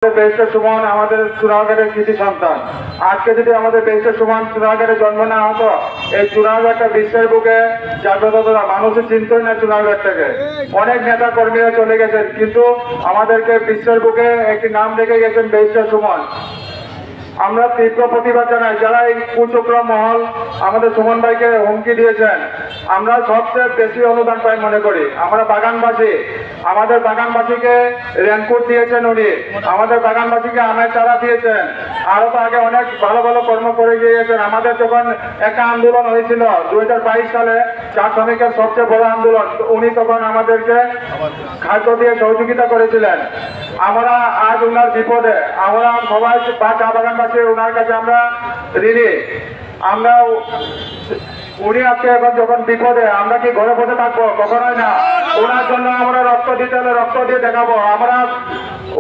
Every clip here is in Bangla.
বেহেশতের সুমন আমাদের চুনারঘাটের কৃতি সন্তান। আজকে যদি আমাদের বেহেশতের সুমন চুনারঘাটে জন্ম না হতো, এই চুনারঘাটটা বিশ্বের বুকে জাগ্রত হতো না, মানুষের চিন্তই না চুনারঘাটটাকে। অনেক নেতা কর্মীরা চলে গেছেন, কিন্তু আমাদেরকে বিশ্বের বুকে একটি নাম রেখে গেছেন বেহেশতের সুমন। আমরা তীব্র প্রতিবাদ জানাই যারা এই কুচক্র মহল আমাদের সুমন ভাইকে হুমকি দিয়েছেন। আমরা সবচেয়ে বেশি অনুদান পাই মনে করি আমরা বাগানবাসী। আমাদের বাগানবাসীকে রেনকোট দিয়েছেন উনি, আমাদের বাগানবাসীকে আমের চারা দিয়েছেন, আরো তো আগে অনেক ভালো ভালো কর্ম করে গিয়েছেন। আমাদের যখন একটা আন্দোলন হয়েছিল 2022 সালে, চা শ্রমিকের সবচেয়ে বড় আন্দোলন, উনি তখন আমাদেরকে খাদ্য দিয়ে সহযোগিতা করেছিলেন। আমরা আজ ওনার বিপদে আমরা সবাই বা চা বাগানবাসী ওনার কাছে আমরা ঋণী। আমরা উনি আজকে এখন যখন বিপদে, আমরা কি ঘরে বসে থাকবো? কখনোই না। ওনার জন্য আমরা রক্ত দিতে হলে রক্ত দিয়ে দেখাবো। আমরা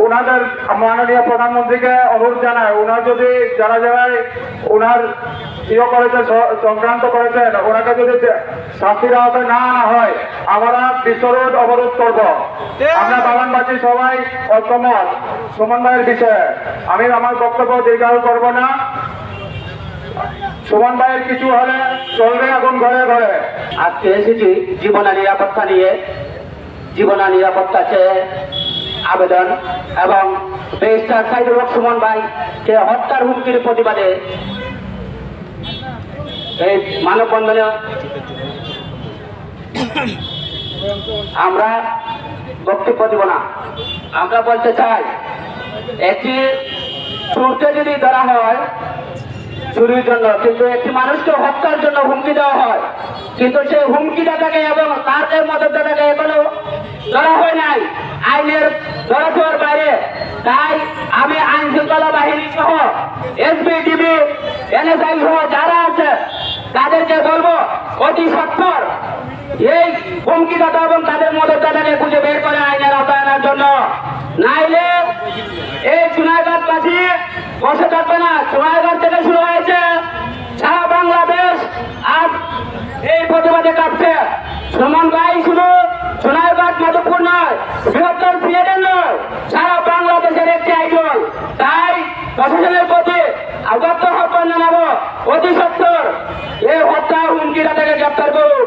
ওনাদের মাননীয় প্রধানমন্ত্রীকে অনুরোধ জানাই, ওনার যদি যারা যারাই ওনার করেছে সংক্রান্ত করেছেন, ওনাকে যদি শাস্তির আওতায় না আনা হয়, আমরা বিশ্বরোধ অবরোধ করব। আমরা বাগানবাসী সবাই ঐক্যমত সুমন ভাইয়ের বিষয়ে। আমি আমার বক্তব্য দীর্ঘায়ু করব না। সুমন ভাইয়ের কিছু হলে চলবে এখন ঘরে ঘরে। আজকে এসেছি জীবনের নিরাপত্তা নিয়ে, জীবনের নিরাপত্তা চেয়ে আবেদন এবং ব্যারিস্টার সাইদুর হক সুমন ভাইকে হত্যার হুমকির প্রতিবাদে এই মানববন্ধনে আমরা বক্তব্য দিব না। আমরা বলতে চাই, একটি চোরকে যদি ধরা হয় চুরির জন্য, কিন্তু একটি মানুষকে হত্যার জন্য হুমকি দেওয়া হয়, কিন্তু সেই হুমকিটাকে এবং তাদের মদতটাকে এখনো ধরা হয় নাই, আইনের ধরাছোঁয়ার বাইরে। তাই আমি আইন শৃঙ্খলা বাহিনী সহ এসবিডিবি এনএসআই সহ যারা আছে তাদেরকে বলবো অতি সত্বর এই হুমকিদাতা এবং তাদের মদতটাকে খুঁজে বের করে আইনের আওতায় আনার জন্য। নাইলে এই চুনারঘাটবাসী বসে থাকবে না। চুনারঘাট থেকে শুরু হয়েছে, সারা বাংলাদেশ আজ এই প্রতিবাদে কাঁপছে। সুমন ভাই শুধু চুনারঘাট মাধবপুর নয়, বৃহত্তর সিলেটের নয়, সারা বাংলাদেশের একটি আইডল। তাই প্রশাসনের প্রতি আহ্বান জানাবো অতি সত্বর এই হত্যা হুমকিটা থেকে গ্রেপ্তার করুন।